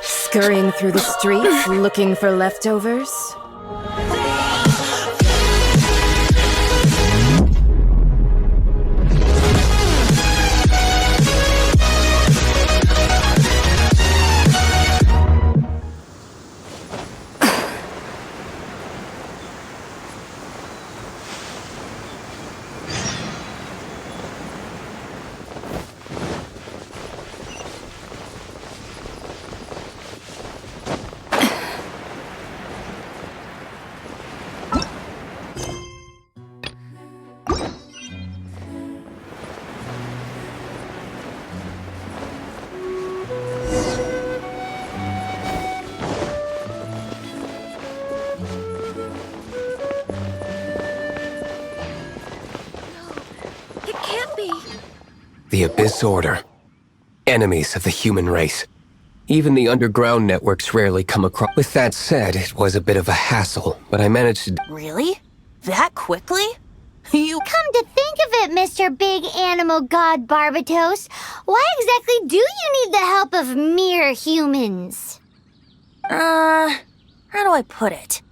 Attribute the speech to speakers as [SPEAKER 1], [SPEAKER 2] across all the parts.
[SPEAKER 1] Scurrying through the streets, looking for leftovers.
[SPEAKER 2] The Abyss Order. Enemies of the human race. Even the underground networks rarely come across. With that said, it was a bit of a hassle, but I managed to...
[SPEAKER 3] Really? That quickly? You...
[SPEAKER 4] Come to think of it, Mr. Big Animal God Barbatos, why exactly do you need the help of mere humans?
[SPEAKER 3] How do I put it?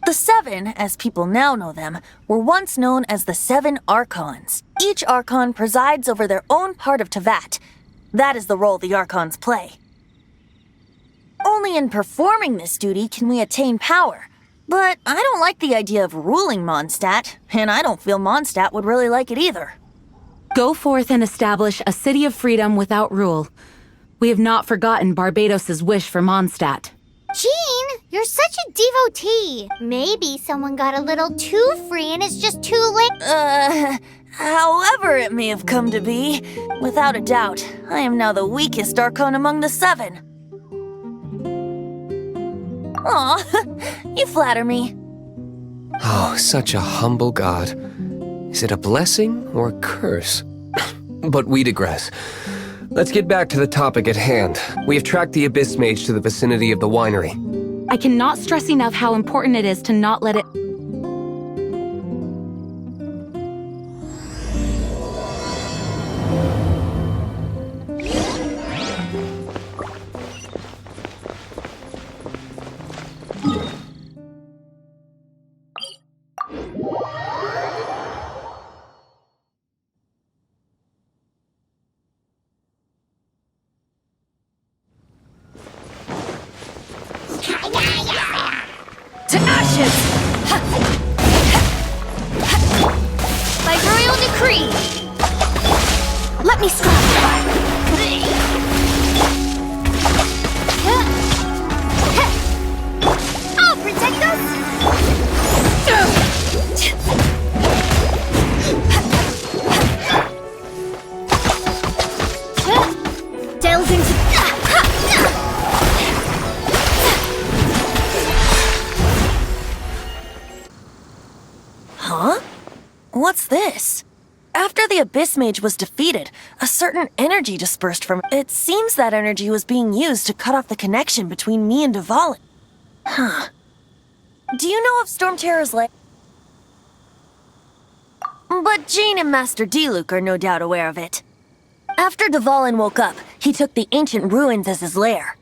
[SPEAKER 3] The Seven, as people now know them, were once known as the Seven Archons. Each Archon presides over their own part of Teyvat. That is the role the Archons play. Only in performing this duty can we attain power. But I don't like the idea of ruling Mondstadt, and I don't feel Mondstadt would really like it either.
[SPEAKER 5] Go forth and establish a city of freedom without rule. We have not forgotten Barbatos' wish for Mondstadt.
[SPEAKER 4] Jean, you're such a devotee. Maybe someone got a little too free and it's just too late.
[SPEAKER 3] However it may have come to be, without a doubt, I am now the weakest Archon among the Seven. Aw, you flatter me.
[SPEAKER 2] Oh, such a humble god. Is it a blessing or a curse? But we digress. Let's get back to the topic at hand. We have tracked the Abyss Mage to the vicinity of the winery.
[SPEAKER 5] I cannot stress enough how important it is to not let it...
[SPEAKER 3] To ashes!
[SPEAKER 4] By royal decree! Let me scrap! I'll protect us! Delves into...
[SPEAKER 3] Huh? What's this? After the Abyss Mage was defeated, a certain energy dispersed from it. It seems that energy was being used to cut off the connection between me and Dvalin. Huh. Do you know of Storm Terror's lair? But Jean and Master Diluc are no doubt aware of it. After Dvalin woke up, he took the ancient ruins as his lair.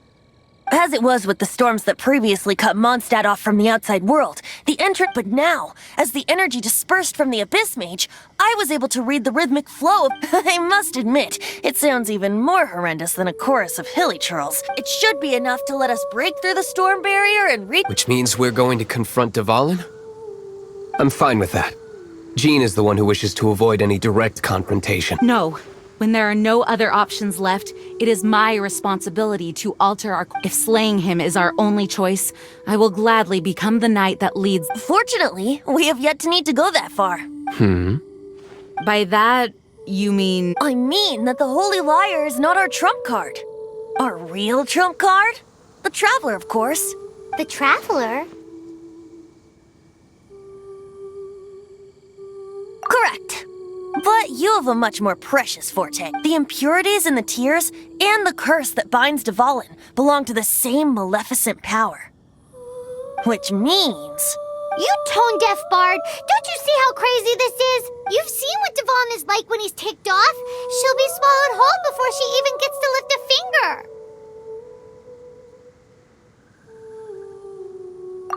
[SPEAKER 3] As it was with the storms that previously cut Mondstadt off from the outside world, the entrance. But now, as the energy dispersed from the Abyss Mage, I was able to read the rhythmic flow of... I must admit, it sounds even more horrendous than a chorus of hilly churls. It should be enough to let us break through the storm barrier and reach...
[SPEAKER 2] Which means we're going to confront Dvalin? I'm fine with that. Jean is the one who wishes to avoid any direct confrontation.
[SPEAKER 5] No. When there are no other options left, it is my responsibility to alter our... If slaying him is our only choice, I will gladly become the knight that leads...
[SPEAKER 3] Fortunately, we have yet to need to go that far.
[SPEAKER 5] By that, you mean...
[SPEAKER 3] I mean that the Holy Liar is not our trump card. Our real trump card? The Traveler, of course.
[SPEAKER 4] The Traveler?
[SPEAKER 3] Correct. But you have a much more precious forte. The impurities in the tears and the curse that binds Dvalin belong to the same maleficent power. Which means
[SPEAKER 4] You tone-deaf bard, don't you see how crazy this is? You've seen what Devon is like when he's ticked off. She'll be swallowed whole before she even gets to lift a finger.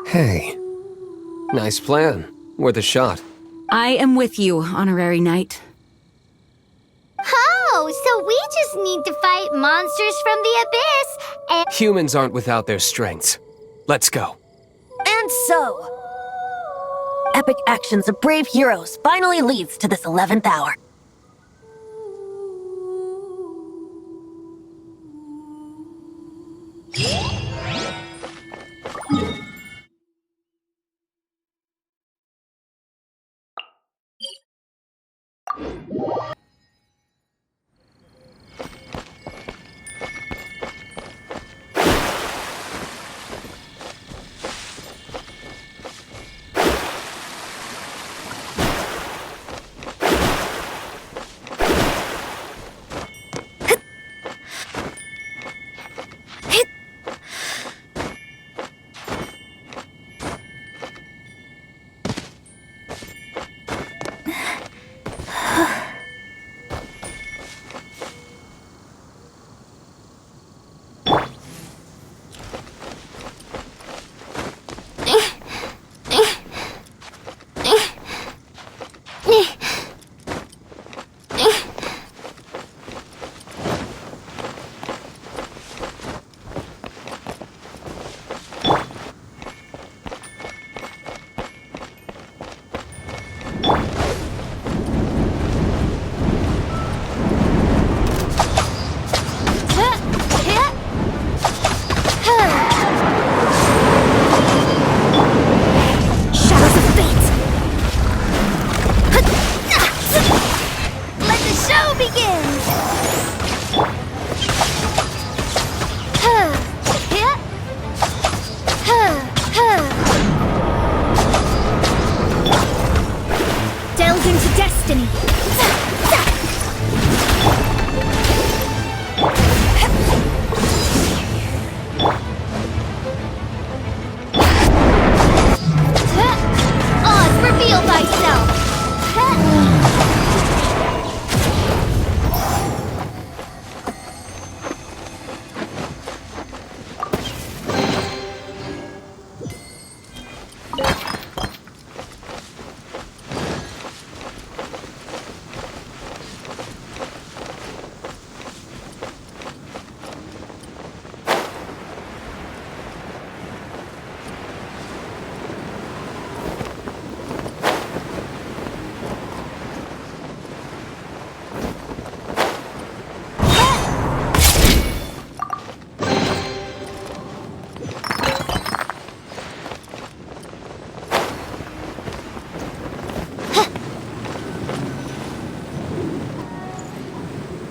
[SPEAKER 2] Hey. Nice plan. Worth a shot.
[SPEAKER 5] I am with you, Honorary Knight.
[SPEAKER 4] Oh, so we just need to fight monsters from the abyss and...
[SPEAKER 2] Humans aren't without their strengths. Let's go.
[SPEAKER 3] And so, epic actions of brave heroes finally leads to this 11th hour.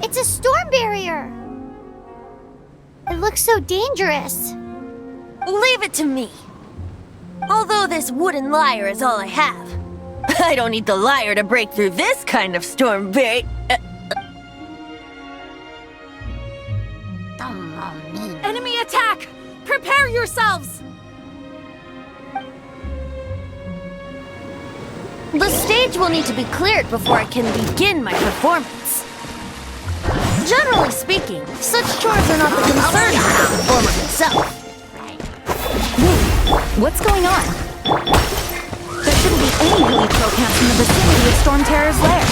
[SPEAKER 4] It's a storm barrier. It looks so dangerous.
[SPEAKER 3] Leave it to me. Although this wooden lyre is all I have, I don't need the lyre to break through this kind of storm barrier.
[SPEAKER 5] Enemy attack! Prepare yourselves!
[SPEAKER 3] The stage will need to be cleared before I can begin my performance. Generally speaking, such chores are not the concern of the performer himself.
[SPEAKER 5] Wait, what's going on? There shouldn't be any relief trail camps in the vicinity of Storm Terror's lair.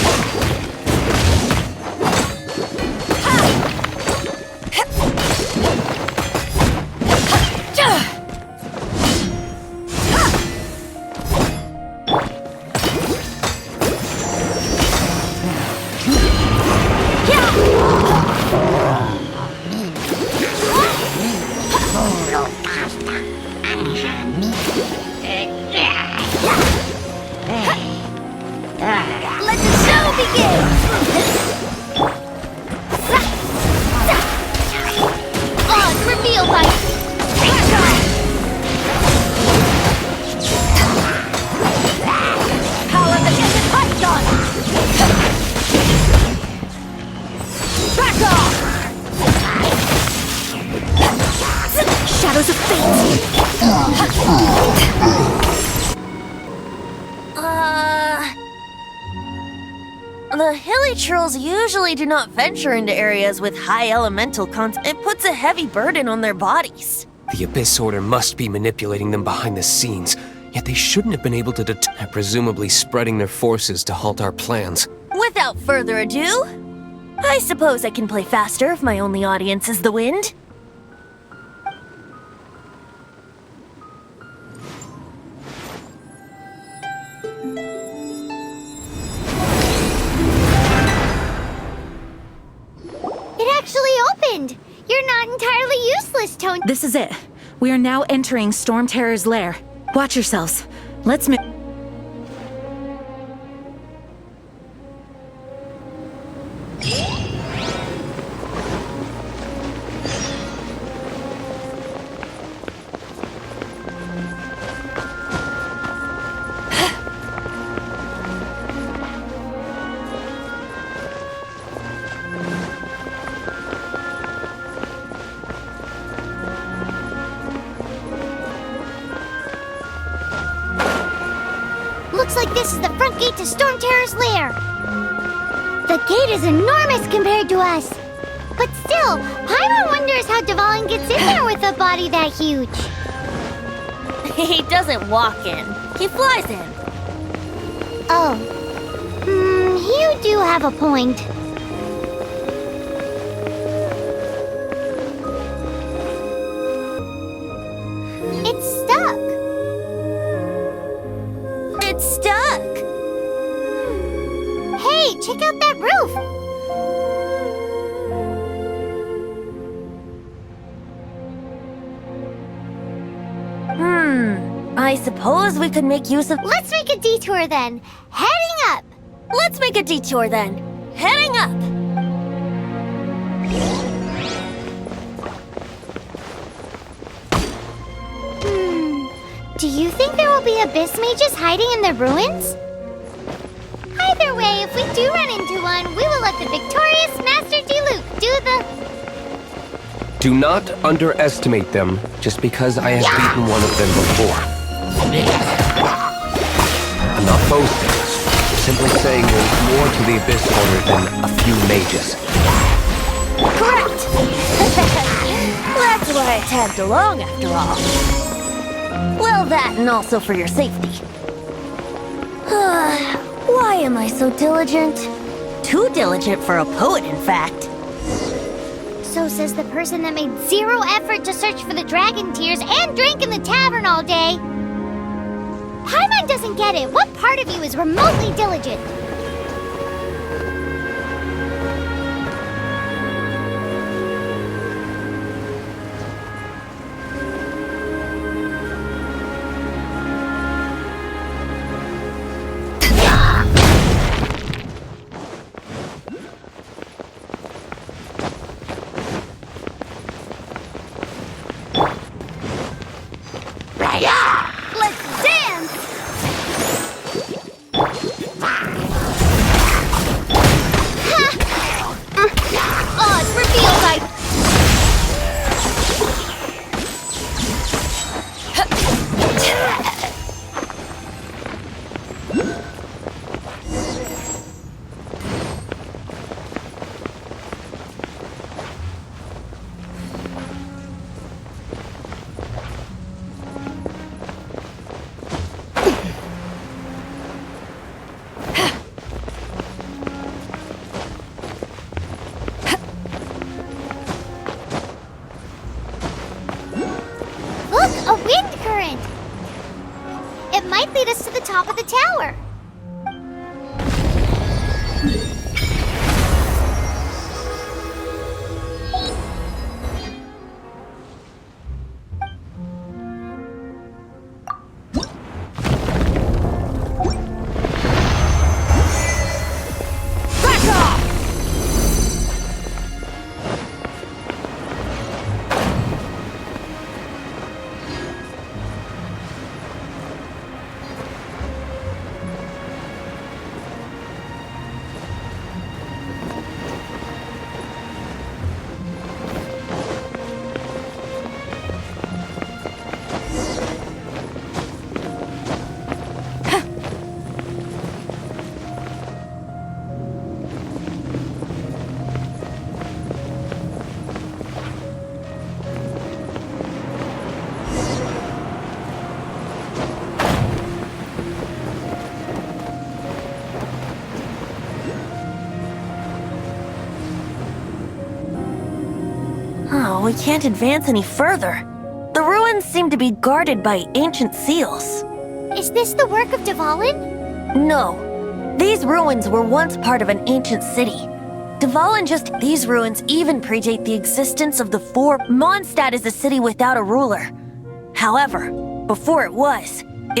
[SPEAKER 3] Let the show begin! Holy trolls usually do not venture into areas with high elemental content. It puts a heavy burden on their bodies.
[SPEAKER 2] The Abyss Order must be manipulating them behind the scenes, yet they shouldn't have been able to presumably spreading their forces to halt our plans.
[SPEAKER 3] Without further ado, I suppose I can play faster if my only audience is the wind.
[SPEAKER 4] It actually opened! You're not entirely useless, Tony.
[SPEAKER 5] This is it. We are now entering Storm Terror's lair. Watch yourselves. Let's move.
[SPEAKER 4] Looks like this is the front gate to Storm Terror's lair. The gate is enormous compared to us. But still, Paimon wonders how Dvalin gets in there with a body that huge.
[SPEAKER 3] He doesn't walk in. He flies in.
[SPEAKER 4] Oh. You do have a point. It's stuck.
[SPEAKER 3] It's stuck.
[SPEAKER 4] Hey, check out that roof.
[SPEAKER 3] I suppose we could make use of...
[SPEAKER 4] Let's make a detour then. Heading up.
[SPEAKER 3] Let's make a detour then. Heading up.
[SPEAKER 4] Do you think there will be abyss mages hiding in the ruins? Either way, if we do run into one, we will let the victorious Master Diluc do the...
[SPEAKER 2] Do not underestimate them just because I have beaten one of them before. I'm not boasting, simply saying there's more to the Abyss Order than a few mages.
[SPEAKER 3] Correct. That's why I tagged along after all. Well, that and also for your safety. Why am I so diligent? Too diligent for a poet, in fact.
[SPEAKER 4] So says the person that made zero effort to search for the dragon tears and drank in the tavern all day. Paimon doesn't get it. What part of you is remotely diligent? Let's dance! Oh, it's revealed Look, a wind current! It might lead us to the top of the tower.
[SPEAKER 3] Oh, we can't advance any further. The ruins seem to be guarded by ancient seals.
[SPEAKER 4] Is this the work of Dvalin?
[SPEAKER 3] No. These ruins were once part of an ancient city. These ruins even predate the existence of the four. Mondstadt is a city without a ruler. However, before it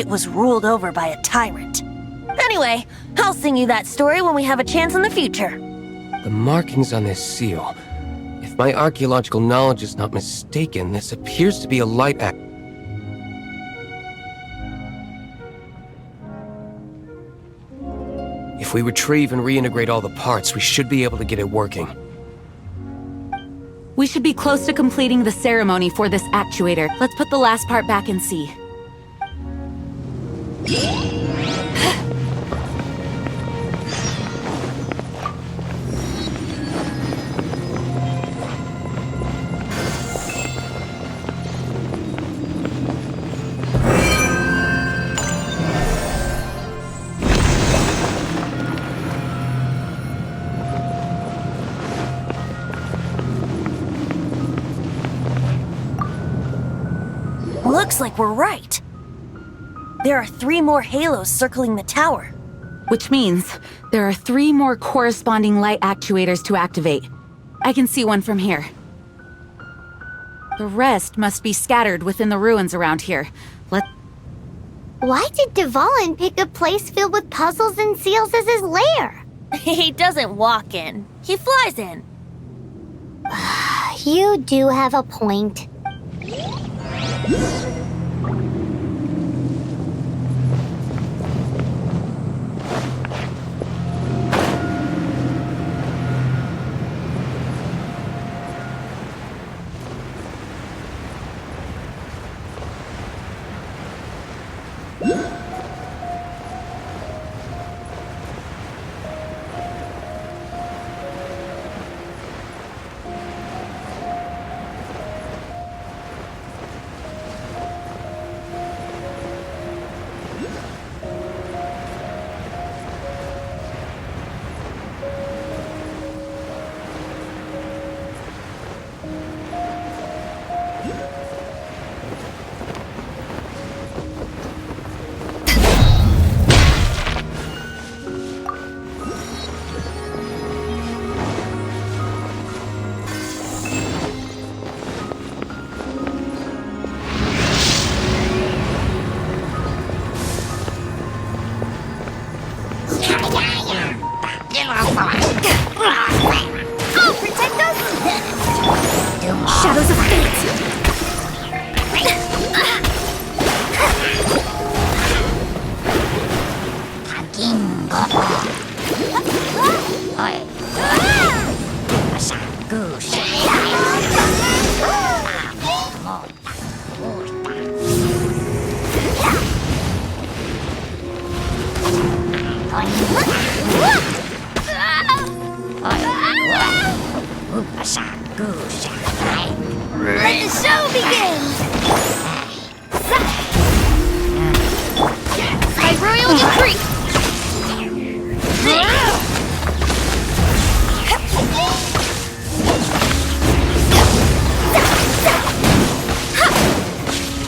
[SPEAKER 3] was ruled over by a tyrant. Anyway, I'll sing you that story when we have a chance in the future.
[SPEAKER 2] The markings on this seal. If my archaeological knowledge is not mistaken, this appears to be a light act. If we retrieve and reintegrate all the parts, we should be able to get it working.
[SPEAKER 5] We should be close to completing the ceremony for this actuator. Let's put the last part back and see.
[SPEAKER 3] Looks like we're right. There are 3 more halos circling the tower.
[SPEAKER 5] Which means there are 3 more corresponding light actuators to activate. I can see one from here. The rest must be scattered within the ruins around here.
[SPEAKER 4] Why did Dvalin pick a place filled with puzzles and seals as his lair?
[SPEAKER 3] He doesn't walk in. He flies in.
[SPEAKER 4] You do have a point. Oh, protect us! Shadows of fate! Let the show begin! By royal decree!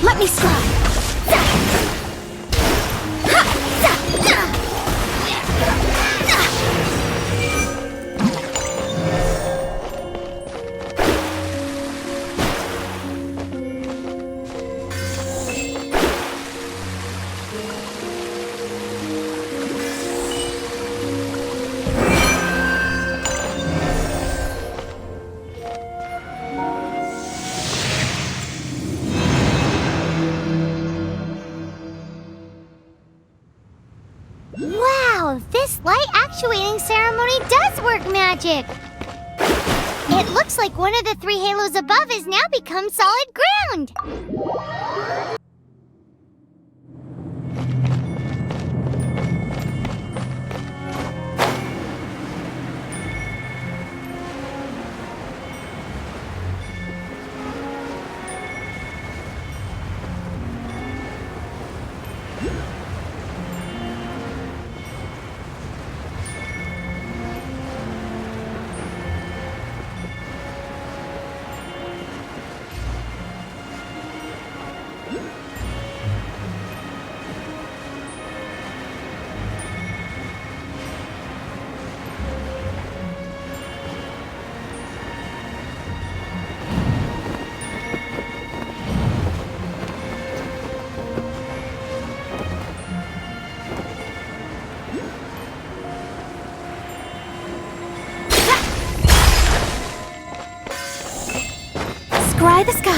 [SPEAKER 4] Let me slide! Wow, this light actuating ceremony does work magic! It looks like one of the 3 halos above has now become solid ground!
[SPEAKER 5] Scry the sky.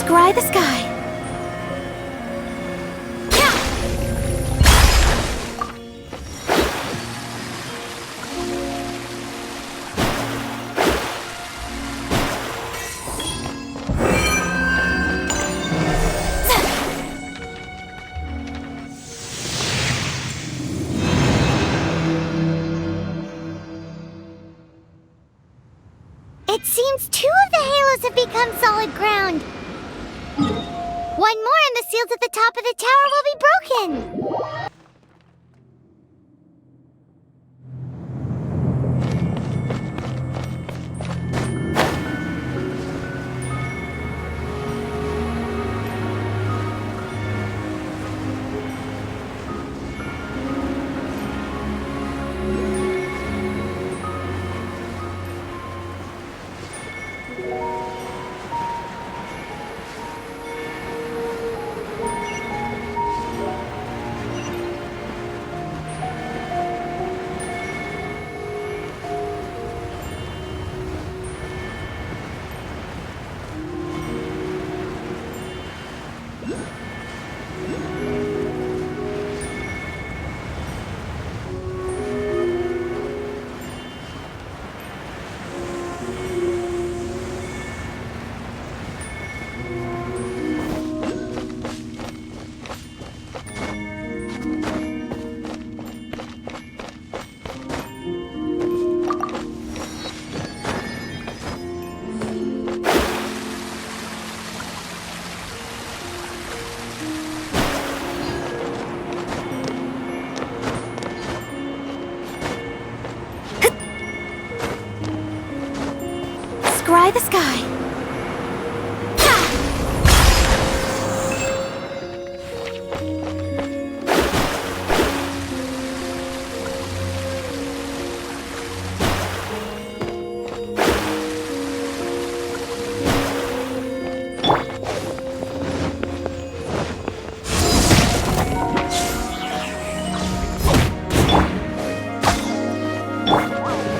[SPEAKER 5] Scry the sky.
[SPEAKER 4] It seems 2 of the halos have become solid ground. One more and the seals at the top of the tower will be broken.
[SPEAKER 5] Scry the sky.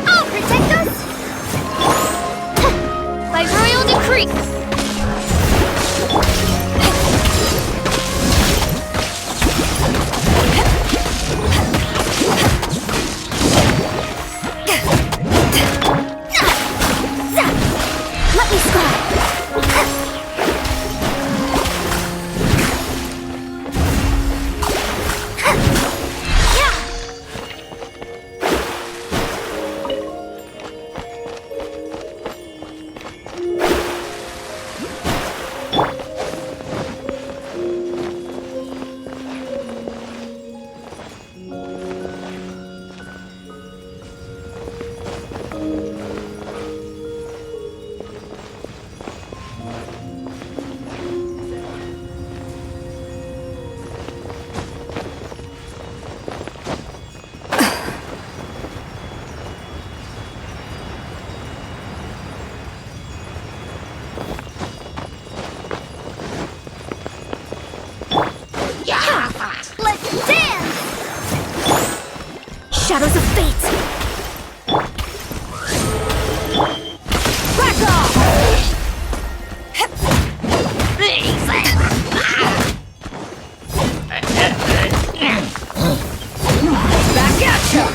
[SPEAKER 4] I'll protect us! By royal decree!
[SPEAKER 5] Let me scry.
[SPEAKER 4] Let's dance!
[SPEAKER 5] Shadows of fate.
[SPEAKER 4] Back off! Back at ya!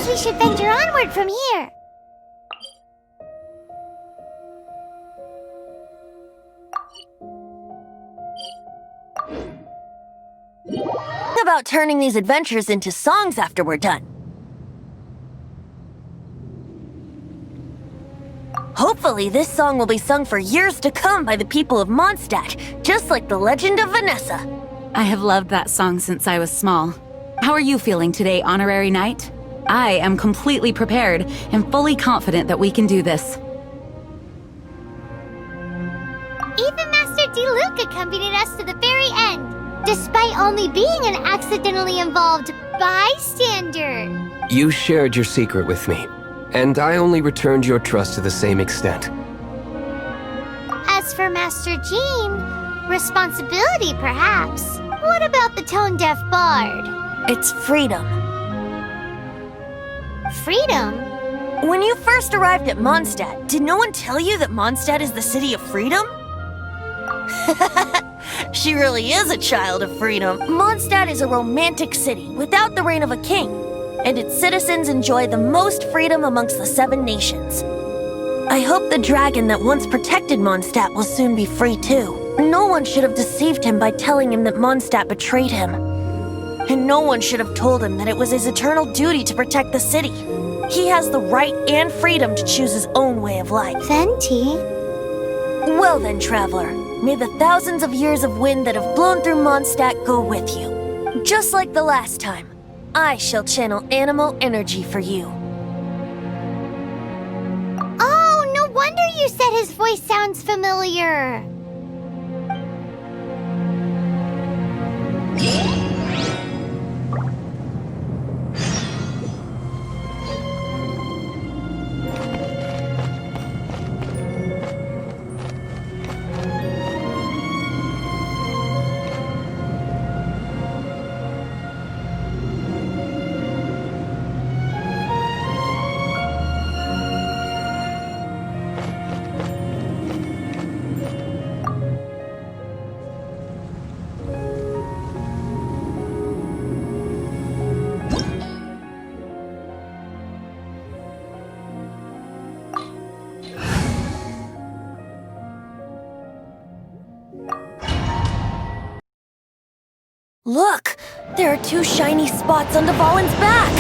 [SPEAKER 4] guess we should venture onward from here.
[SPEAKER 3] How about turning these adventures into songs after we're done? Hopefully, this song will be sung for years to come by the people of Mondstadt, just like the legend of Vanessa.
[SPEAKER 5] I have loved that song since I was small. How are you feeling today, Honorary Knight? I am completely prepared and fully confident that we can do this.
[SPEAKER 4] Even Master Diluc accompanied us to the very end, despite only being an accidentally involved bystander.
[SPEAKER 2] You shared your secret with me, and I only returned your trust to the same extent.
[SPEAKER 4] As for Master Jean, responsibility perhaps. What about the tone-deaf bard?
[SPEAKER 3] It's freedom.
[SPEAKER 4] Freedom?
[SPEAKER 3] When you first arrived at Mondstadt, did no one tell you that Mondstadt is the city of freedom? She really is a child of freedom. Mondstadt is a romantic city without the reign of a king, and its citizens enjoy the most freedom amongst the 7 nations. I hope the dragon that once protected Mondstadt will soon be free too. No one should have deceived him by telling him that Mondstadt betrayed him. And no one should have told him that it was his eternal duty to protect the city. He has the right and freedom to choose his own way of life.
[SPEAKER 4] Venti?
[SPEAKER 3] Well then, traveler, may the thousands of years of wind that have blown through Mondstadt go with you. Just like the last time, I shall channel animal energy for you.
[SPEAKER 4] Oh, no wonder you said his voice sounds familiar.
[SPEAKER 3] Look! There are 2 shiny spots on Dvalin's back!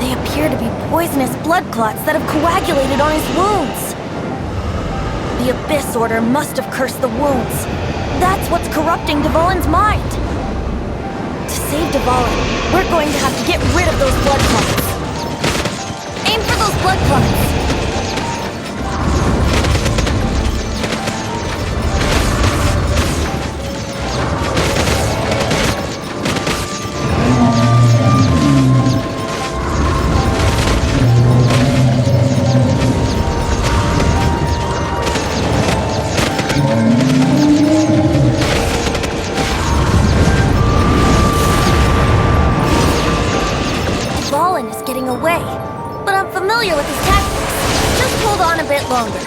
[SPEAKER 3] They appear to be poisonous blood clots that have coagulated on his wounds. The Abyss Order must have cursed the wounds. That's what's corrupting Dvalin's mind. To save Dvalin, we're going to have to get rid of those blood clots. Aim for those blood clots! With his tactics. Just hold on a bit longer.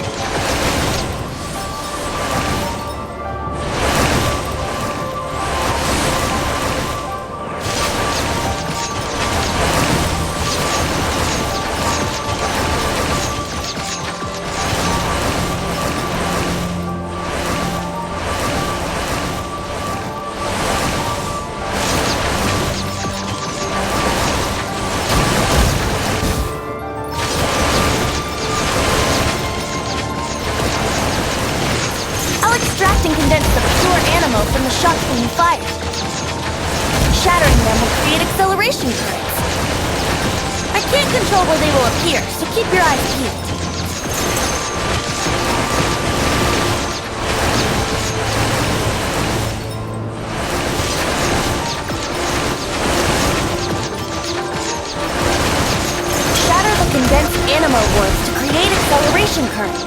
[SPEAKER 3] From the shots when you fire. Shattering them will create acceleration currents. I can't control where they will appear, so keep your eyes peeled. Shatter the condensed animo wards to create acceleration currents.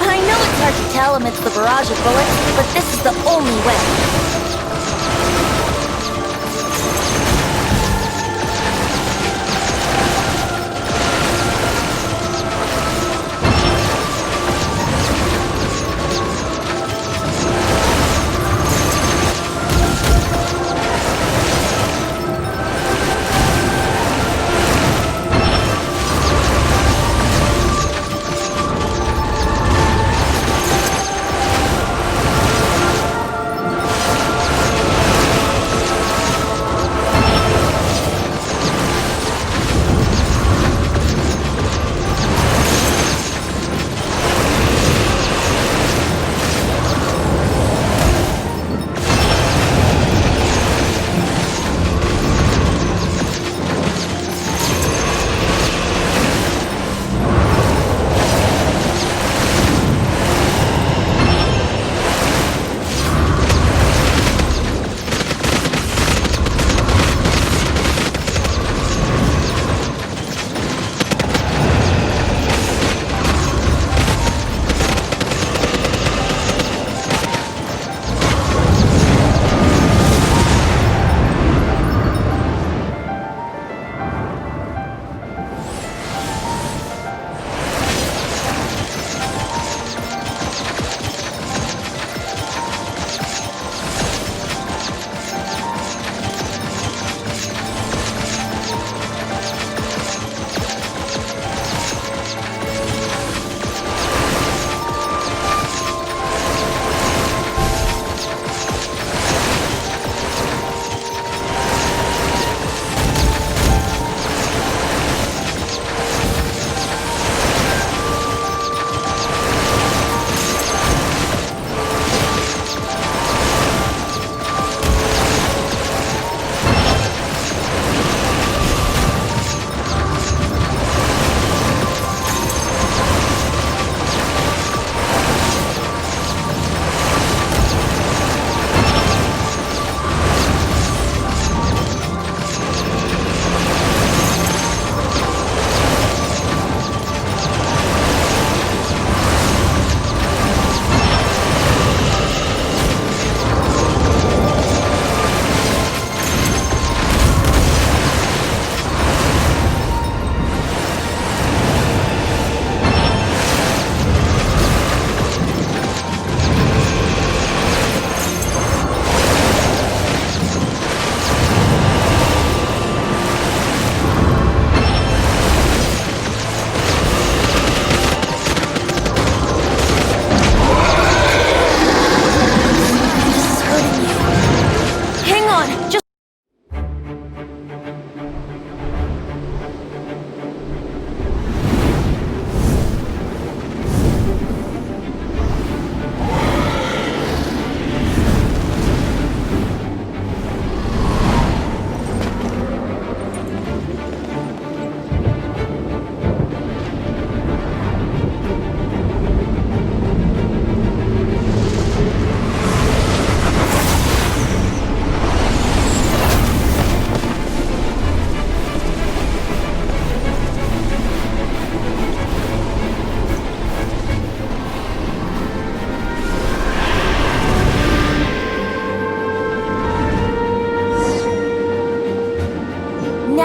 [SPEAKER 3] I know it's hard to tell amidst the barrage of bullets, but this is the only way.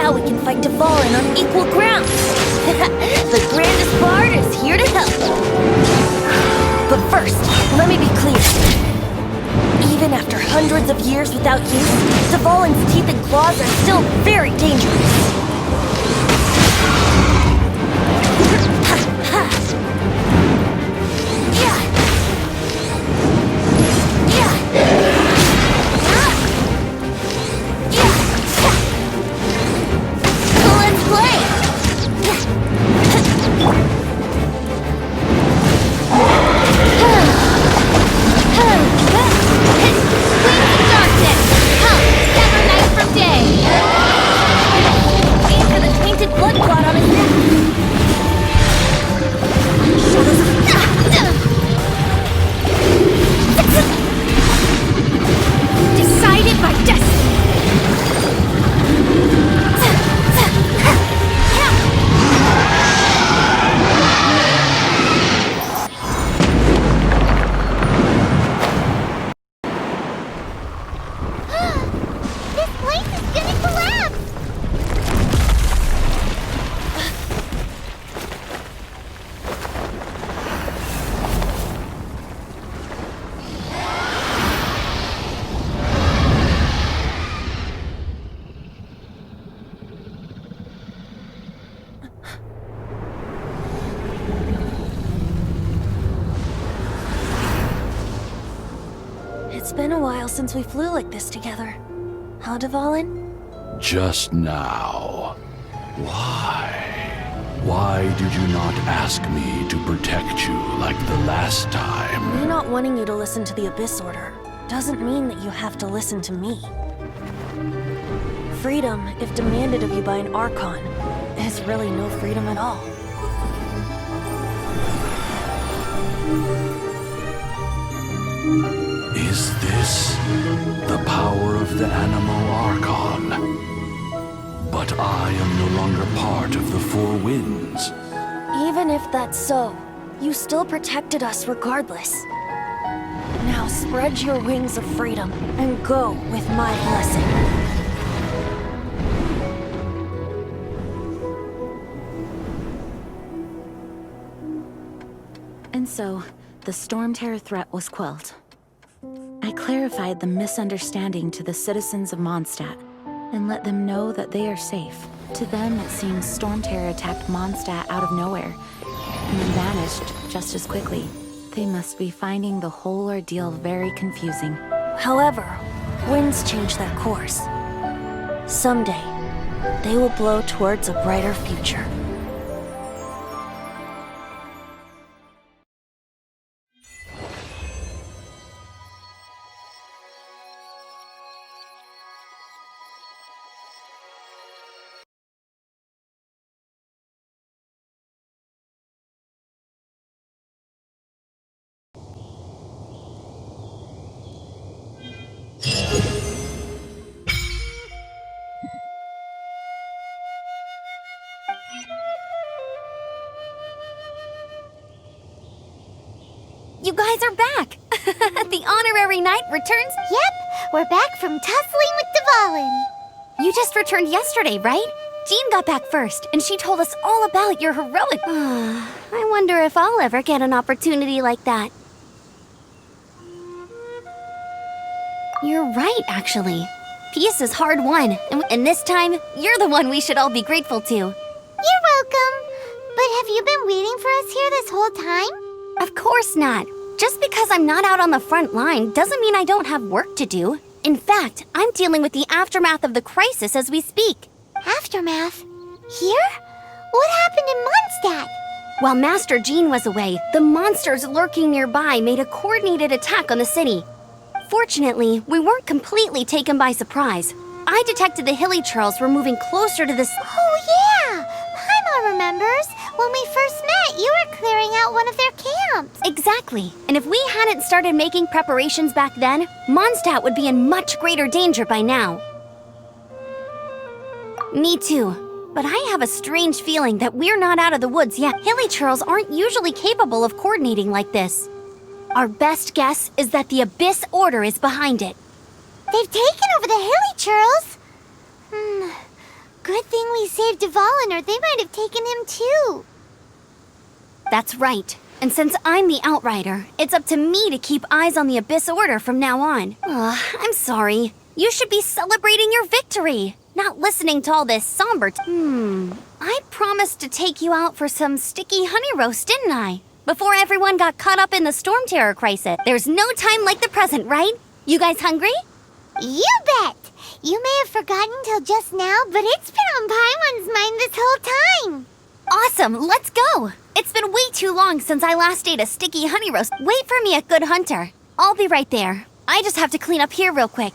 [SPEAKER 3] Now we can fight Dvalin on equal ground. The grandest bard is here to help. But first, let me be clear. Even after hundreds of years without use, Dvalin's teeth and claws are still very dangerous. It's been a while since we flew like this together. Huh, Dvalin?
[SPEAKER 6] Just now. Why? Why did you not ask me to protect you like the last time?
[SPEAKER 3] Me not wanting you to listen to the Abyss Order doesn't mean that you have to listen to me. Freedom, if demanded of you by an Archon, is really no freedom at all.
[SPEAKER 6] Is this the power of the Animal Archon? But I am no longer part of the Four Winds.
[SPEAKER 3] Even if that's so, you still protected us regardless. Now spread your wings of freedom and go with my blessing.
[SPEAKER 5] And so, the Storm Terror threat was quelled. I clarified the misunderstanding to the citizens of Mondstadt, and let them know that they are safe. To them, it seems Storm Terror attacked Mondstadt out of nowhere, and then vanished just as quickly. They must be finding the whole ordeal very confusing.
[SPEAKER 3] However, winds change their course. Someday, they will blow towards a brighter future.
[SPEAKER 4] You guys are back! The honorary knight returns? Yep, we're back from tussling with Dvalin. You just returned yesterday, right? Jean got back first, and she told us all about your heroic... I wonder if I'll ever get an opportunity like that. You're right, actually. Peace is hard won, and this time, you're the one we should all be grateful to. You're welcome. But have you been waiting for us here this whole time? Of course not. Just because I'm not out on the front line doesn't mean I don't have work to do. In fact, I'm dealing with the aftermath of the crisis as we speak. Aftermath? Here? What happened in Mondstadt? While Master Jean was away, the monsters lurking nearby made a coordinated attack on the city. Fortunately, we weren't completely taken by surprise. I detected the Hilly Churls were moving closer to this... Oh yeah! Paimon remembers. When we first met, you were clearing out one of their camps. Exactly. And if we hadn't started making preparations back then, Mondstadt would be in much greater danger by now. Me too. But I have a strange feeling that we're not out of the woods yet. Hilly Churls aren't usually capable of coordinating like this. Our best guess is that the Abyss Order is behind it. They've taken over the Hilly Churls? Good thing we saved Dvalin, or they might have taken him too.
[SPEAKER 7] That's right. And since I'm the Outrider, it's up to me to keep eyes on the Abyss Order from now on. I'm sorry. You should be celebrating your victory, not listening to all this somber I promised to take you out for some sticky honey roast, didn't I? Before everyone got caught up in the Storm Terror crisis. There's no time like the present, right? You guys hungry?
[SPEAKER 4] You bet! You may have forgotten till just now, but it's been on Paimon's mind this whole time.
[SPEAKER 7] Awesome, let's go! It's been way too long since I last ate a sticky honey roast. Wait for me at Good Hunter. I'll be right there. I just have to clean up here real quick.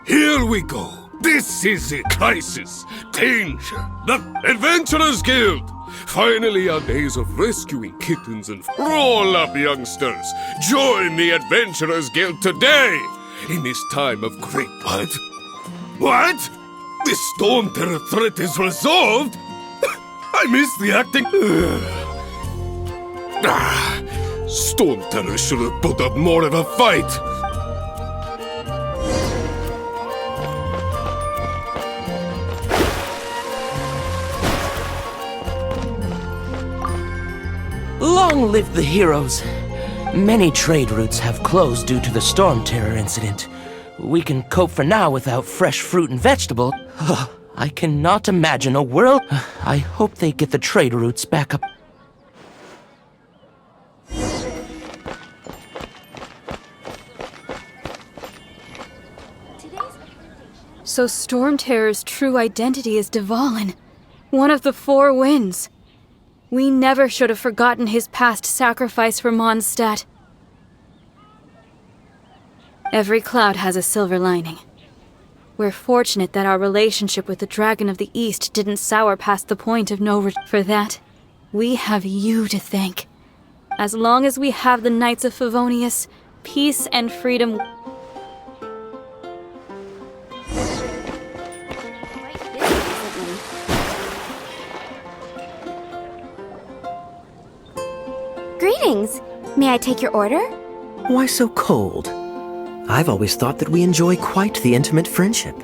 [SPEAKER 8] Here we go. This is it. Crisis. Danger. The Adventurers Guild. Finally, our days of rescuing kittens and roll up, youngsters. Join the Adventurers Guild today in this time of great... What? The Storm Terror threat is resolved? I missed the acting... Storm Terror should have put up more of a fight.
[SPEAKER 9] Long live the heroes! Many trade routes have closed due to the Storm Terror incident. We can cope for now without fresh fruit and vegetable. I cannot imagine a world... I hope they get the trade routes back up.
[SPEAKER 10] So Storm Terror's true identity is Dvalin, one of the Four Winds. We never should have forgotten his past sacrifice for Mondstadt. Every cloud has a silver lining. We're fortunate that our relationship with the Dragon of the East didn't sour past the point of no return. For that, we have you to thank. As long as we have the Knights of Favonius, peace and freedom...
[SPEAKER 7] Greetings. May I take your order?
[SPEAKER 11] Why so cold? I've always thought that we enjoy quite the intimate friendship.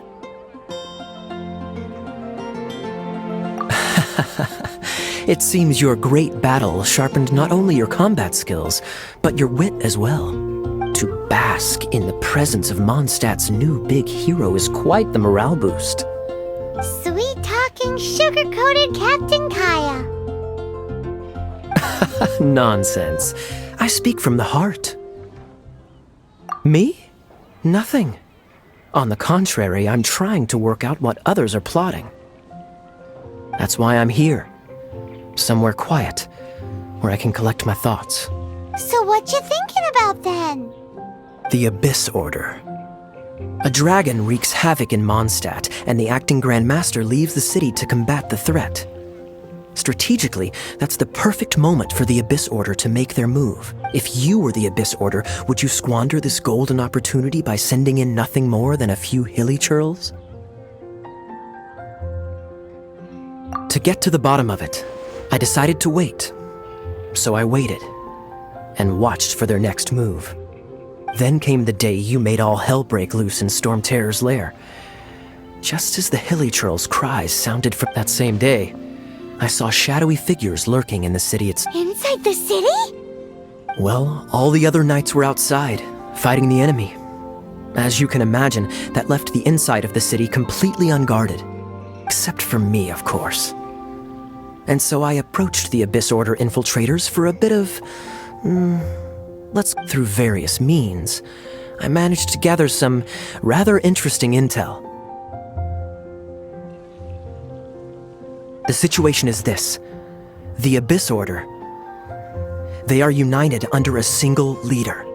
[SPEAKER 11] It seems your great battle sharpened not only your combat skills, but your wit as well. To bask in the presence of Mondstadt's new big hero is quite the morale boost.
[SPEAKER 4] Sweet-talking, sugar-coated Captain Kaya.
[SPEAKER 11] Nonsense. I speak from the heart. Me? Nothing. On the contrary, I'm trying to work out what others are plotting. That's why I'm here. Somewhere quiet, where I can collect my thoughts.
[SPEAKER 4] So what you thinking about then?
[SPEAKER 11] The Abyss Order. A dragon wreaks havoc in Mondstadt, and the acting Grand Master leaves the city to combat the threat. Strategically, that's the perfect moment for the Abyss Order to make their move. If you were the Abyss Order, would you squander this golden opportunity by sending in nothing more than a few hilly churls? To get to the bottom of it, I decided to wait. So I waited, and watched for their next move. Then came the day you made all hell break loose in Storm Terror's lair. Just as the hilly churls' cries sounded from that same day, I saw shadowy figures lurking in the city itself.
[SPEAKER 4] Inside the city?
[SPEAKER 11] Well, all the other knights were outside, fighting the enemy. As you can imagine, that left the inside of the city completely unguarded. Except for me, of course. And so I approached the Abyss Order infiltrators for a bit of... through various means, I managed to gather some rather interesting intel. The situation is this. The Abyss Order. They are united under a single leader.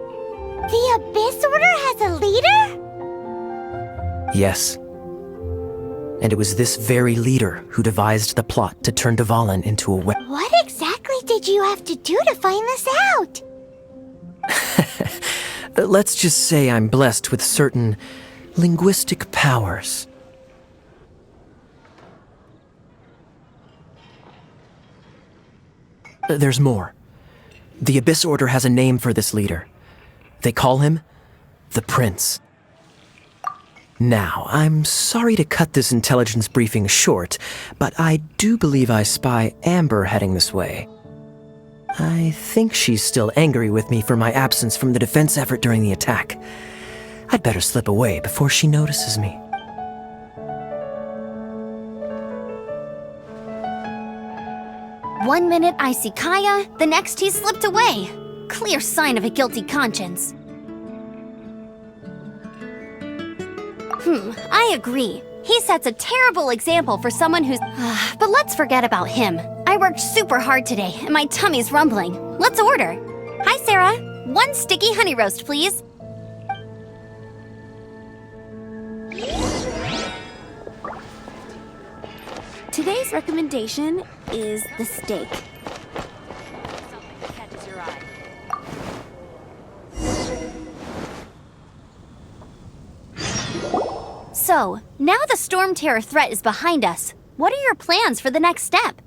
[SPEAKER 4] The Abyss Order has a leader?
[SPEAKER 11] Yes. And it was this very leader who devised the plot to turn Dvalin into a
[SPEAKER 4] What exactly did you have to do to find this out?
[SPEAKER 11] Let's just say I'm blessed with certain linguistic powers. There's more. The Abyss Order has a name for this leader. They call him the Prince. Now, I'm sorry to cut this intelligence briefing short, but I do believe I spy Amber heading this way. I think she's still angry with me for my absence from the defense effort during the attack. I'd better slip away before she notices me.
[SPEAKER 7] One minute I see Kaya, the next he slipped away. Clear sign of a guilty conscience. I agree. He sets a terrible example for someone who's... But let's forget about him. I worked super hard today, and my tummy's rumbling. Let's order. Hi, Sarah. 1 sticky honey roast, please. Today's recommendation is the steak. So, now the Storm Terror threat is behind us. What are your plans for the next step?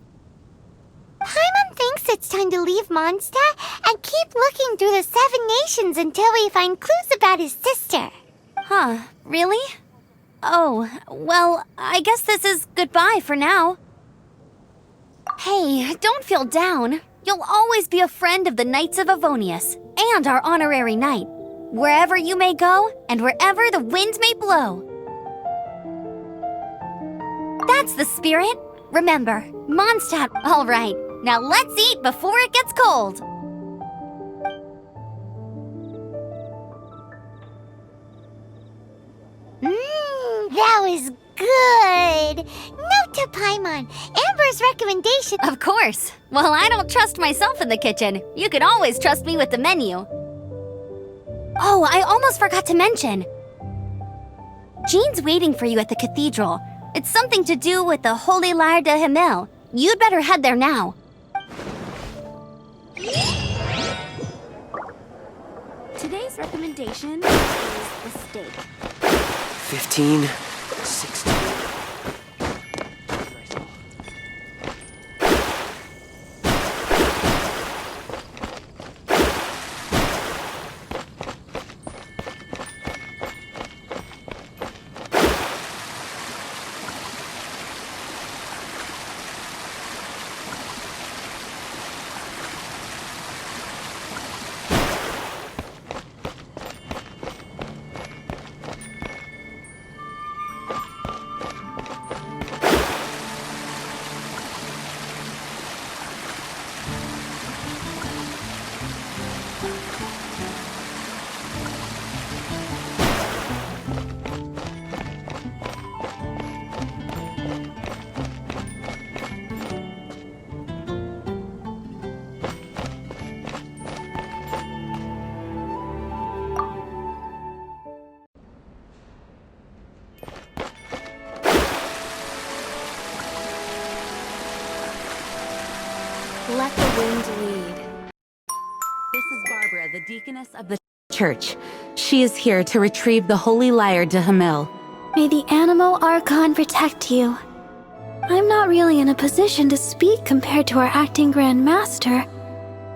[SPEAKER 4] Paimon thinks it's time to leave Mondstadt and keep looking through the 7 nations until we find clues about his sister.
[SPEAKER 7] Huh, really? Oh, well, I guess this is goodbye for now. Hey, don't feel down. You'll always be a friend of the Knights of Avonius, and our honorary knight. Wherever you may go, and wherever the wind may blow. That's the spirit. Remember, Mondstadt. All right, now let's eat before it gets cold.
[SPEAKER 4] That was good. Note to Paimon, Amber's recommendation.
[SPEAKER 7] Of course. Well, I don't trust myself in the kitchen. You could always trust me with the menu. Oh, I almost forgot to mention. Jean's waiting for you at the cathedral. It's something to do with the Holy Lyre de Himmel. You'd better head there now. Today's recommendation is the steak.
[SPEAKER 11] 15, 16.
[SPEAKER 5] Let the wind lead. This is Barbara, the deaconess of the church. She is here to retrieve the Holy Lyre de Himmel.
[SPEAKER 12] May the Animo Archon protect you. I'm not really in a position to speak compared to our acting Grand Master,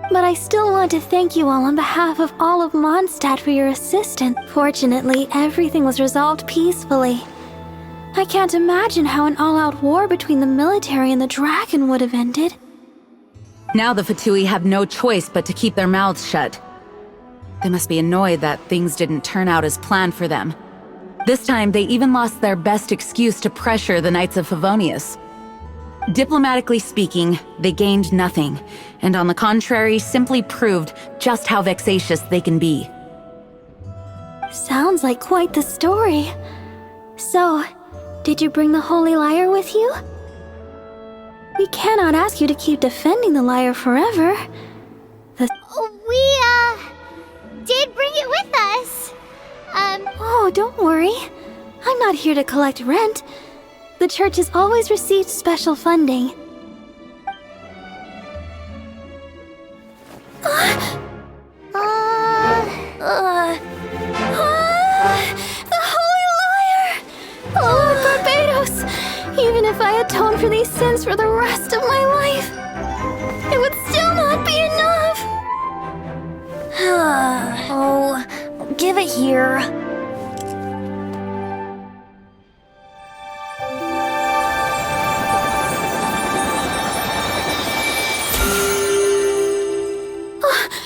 [SPEAKER 12] but I still want to thank you all on behalf of all of Mondstadt for your assistance. Fortunately, everything was resolved peacefully. I can't imagine how an all-out war between the military and the dragon would have ended.
[SPEAKER 5] Now the Fatui have no choice but to keep their mouths shut. They must be annoyed that things didn't turn out as planned for them. This time, they even lost their best excuse to pressure the Knights of Favonius. Diplomatically speaking, they gained nothing, and on the contrary, simply proved just how vexatious they can be.
[SPEAKER 12] Sounds like quite the story. So, did you bring the Holy Lyre with you? We cannot ask you to keep defending the lyre forever.
[SPEAKER 4] We did bring it with us.
[SPEAKER 12] Oh, don't worry. I'm not here to collect rent. The church has always received special funding. The Holy Liar! Lord Barbados! Even if I atone for these sins for the rest of my life, it would still not be enough!
[SPEAKER 3] Oh, give it here.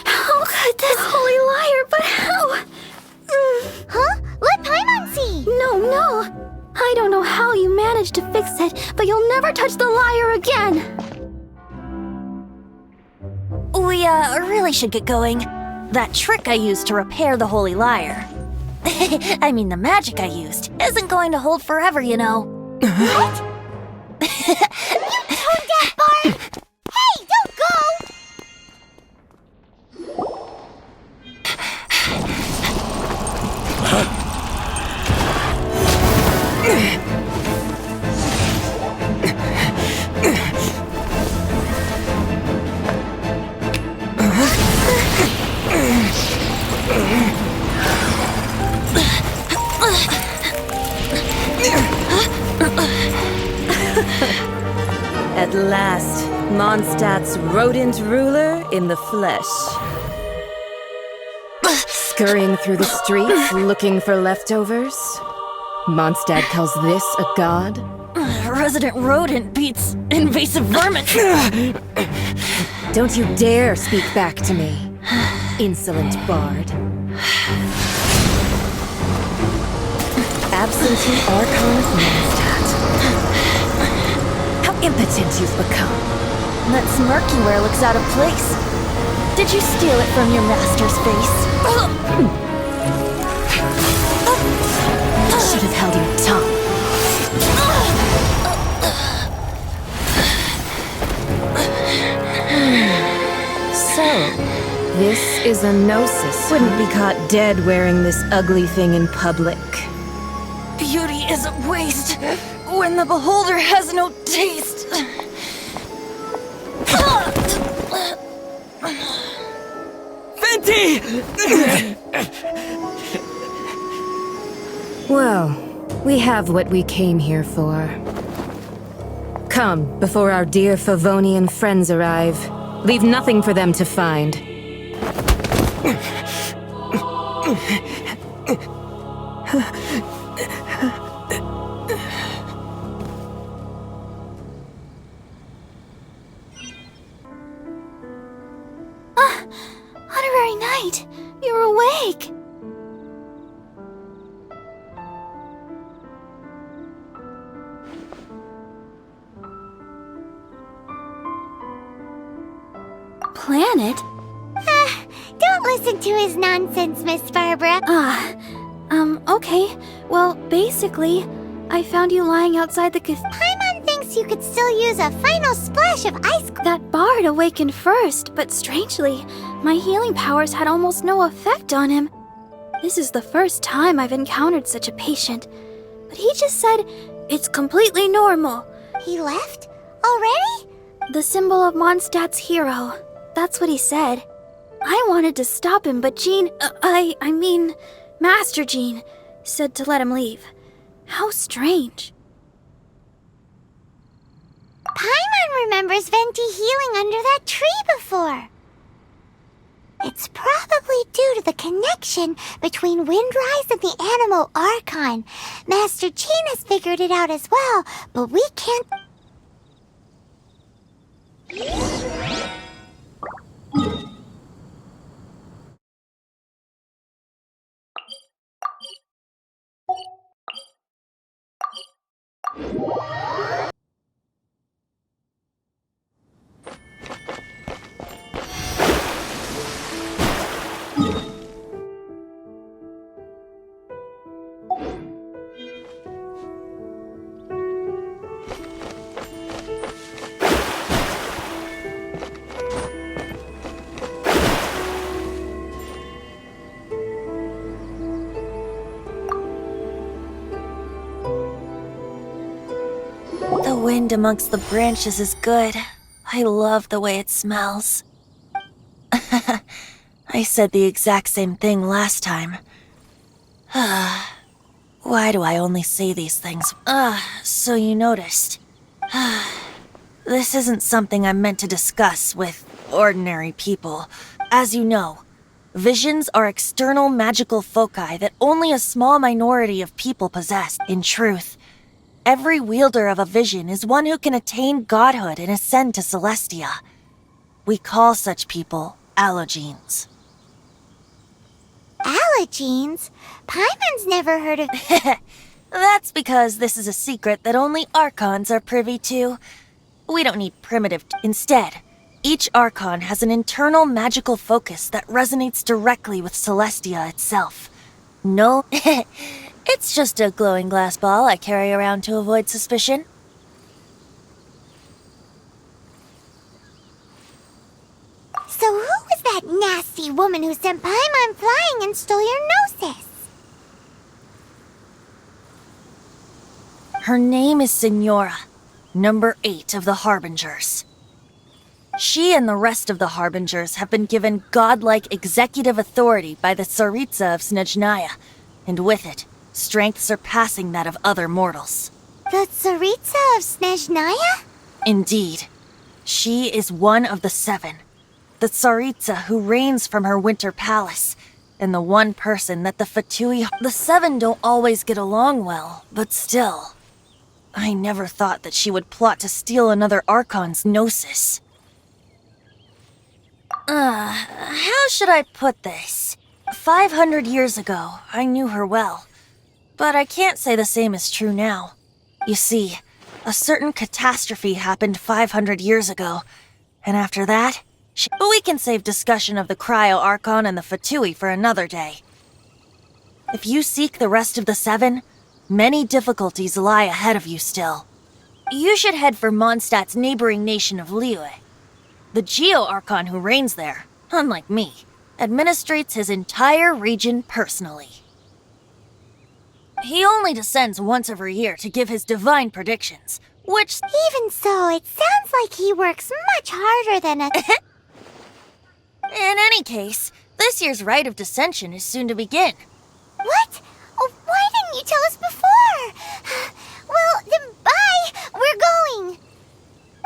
[SPEAKER 12] How could this Holy Liar, but how?
[SPEAKER 4] Huh? Let Paimon see!
[SPEAKER 12] No. I don't know how you managed to fix it, but you'll never touch the liar again!
[SPEAKER 3] We, really should get going. That trick I used to repair the Holy Liar. I mean, the magic I used isn't going to hold forever, you know.
[SPEAKER 4] What? You tone-deaf bard! Hey, don't go!
[SPEAKER 1] At last, Mondstadt's rodent ruler in the flesh. Scurrying through the streets, looking for leftovers? Mondstadt calls this a god?
[SPEAKER 3] Resident rodent beats invasive vermin.
[SPEAKER 1] Don't you dare speak back to me, insolent bard. Absentee Archon of Mondstadt. How impotent you've become.
[SPEAKER 3] That smirky wear looks out of place. Did you steal it from your master's face?
[SPEAKER 1] Should have held your tongue. So, this is a gnosis. Wouldn't be caught dead wearing this ugly thing in public.
[SPEAKER 3] Beauty is a waste when the beholder has no taste.
[SPEAKER 9] Venti!
[SPEAKER 1] Well, we have what we came here for. Come, before our dear Favonian friends arrive. Leave nothing for them to find.
[SPEAKER 12] Honorary Knight, you're awake! Planet?
[SPEAKER 4] Don't listen to his nonsense, Miss Barbara.
[SPEAKER 12] Okay. Well, basically, I found you lying outside the
[SPEAKER 4] Paimon thinks you could still use a final splash of ice cream.
[SPEAKER 12] That bard awakened first, but strangely, my healing powers had almost no effect on him. This is the first time I've encountered such a patient. But he just said, it's completely normal.
[SPEAKER 4] He left? Already?
[SPEAKER 12] The symbol of Mondstadt's hero. That's what he said. I wanted to stop him, but Jean, I mean, Master Jean, said to let him leave. How strange.
[SPEAKER 4] Paimon remembers Venti healing under that tree before. It's probably due to the connection between Windrise and the Animal Archon. Master Jean has figured it out as well, but we can't...
[SPEAKER 3] wind amongst the branches is good. I love the way it smells. I said the exact same thing last time. Why do I only say these things? So you noticed. This isn't something I'm meant to discuss with ordinary people. As you know, visions are external magical foci that only a small minority of people possess. In truth, every wielder of a vision is one who can attain godhood and ascend to Celestia. We call such people allogenes.
[SPEAKER 4] Allogenes? Paimon's never heard of...
[SPEAKER 3] That's because this is a secret that only Archons are privy to. We don't need primitive... Instead, each Archon has an internal magical focus that resonates directly with Celestia itself. No, it's just a glowing glass ball I carry around to avoid suspicion.
[SPEAKER 4] So who was that nasty woman who sent Paimon flying and stole your Gnosis?
[SPEAKER 3] Her name is Signora, number 8 of the Harbingers. She and the rest of the Harbingers have been given godlike executive authority by the Tsaritsa of Snezhnaya, and with it, strength surpassing that of other mortals.
[SPEAKER 4] The Tsaritsa of Snezhnaya?
[SPEAKER 3] Indeed. She is one of the 7. The Tsaritsa who reigns from her winter palace, and the one person that the Fatui... The 7 don't always get along well, but still. I never thought that she would plot to steal another Archon's Gnosis. How should I put this? 500 years ago, I knew her well. But I can't say the same is true now. You see, a certain catastrophe happened 500 years ago, and after that... But we can save discussion of the Cryo Archon and the Fatui for another day. If you seek the rest of the 7, many difficulties lie ahead of you still. You should head for Mondstadt's neighboring nation of Liyue. The Geo-Archon who reigns there, unlike me, administrates his entire region personally. He only descends once every year to give his divine predictions, which...
[SPEAKER 4] Even so, it sounds like he works much harder than a...
[SPEAKER 3] In any case, this year's Rite of Descension is soon to begin.
[SPEAKER 4] What? Oh, why didn't you tell us before? Well, then bye! We're going!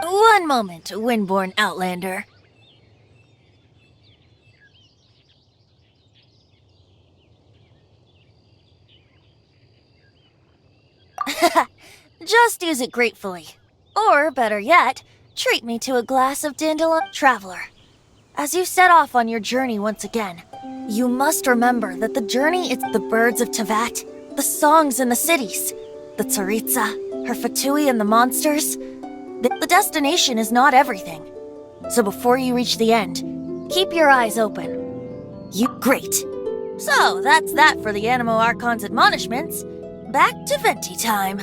[SPEAKER 3] One moment, Windborn Outlander. Just use it gratefully. Or, better yet, treat me to a glass of Dandelion. Traveler, as you set off on your journey once again, you must remember that the journey is the birds of Tevat, the songs in the cities, the Tsaritsa, her Fatui and the monsters. The destination is not everything. So before you reach the end, keep your eyes open. Great. So, that's that for the Animo Archon's admonishments. Back to Venti time.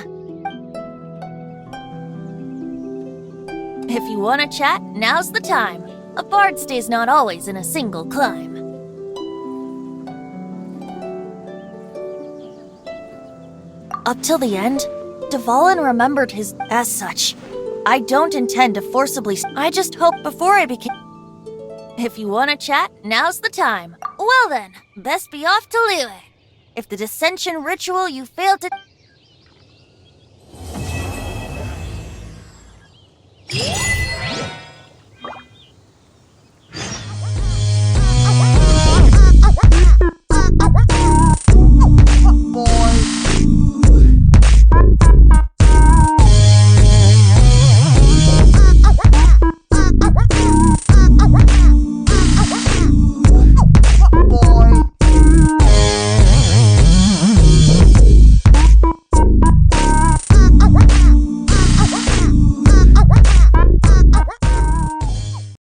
[SPEAKER 3] If you want to chat, now's the time. A bard stays not always in a single clime. Up till the end, Dvalin remembered his as such. I don't intend to forcibly... I just hoped before I became... If you want to chat, now's the time. Well then, best be off to Liyue. If the dissension ritual you failed to...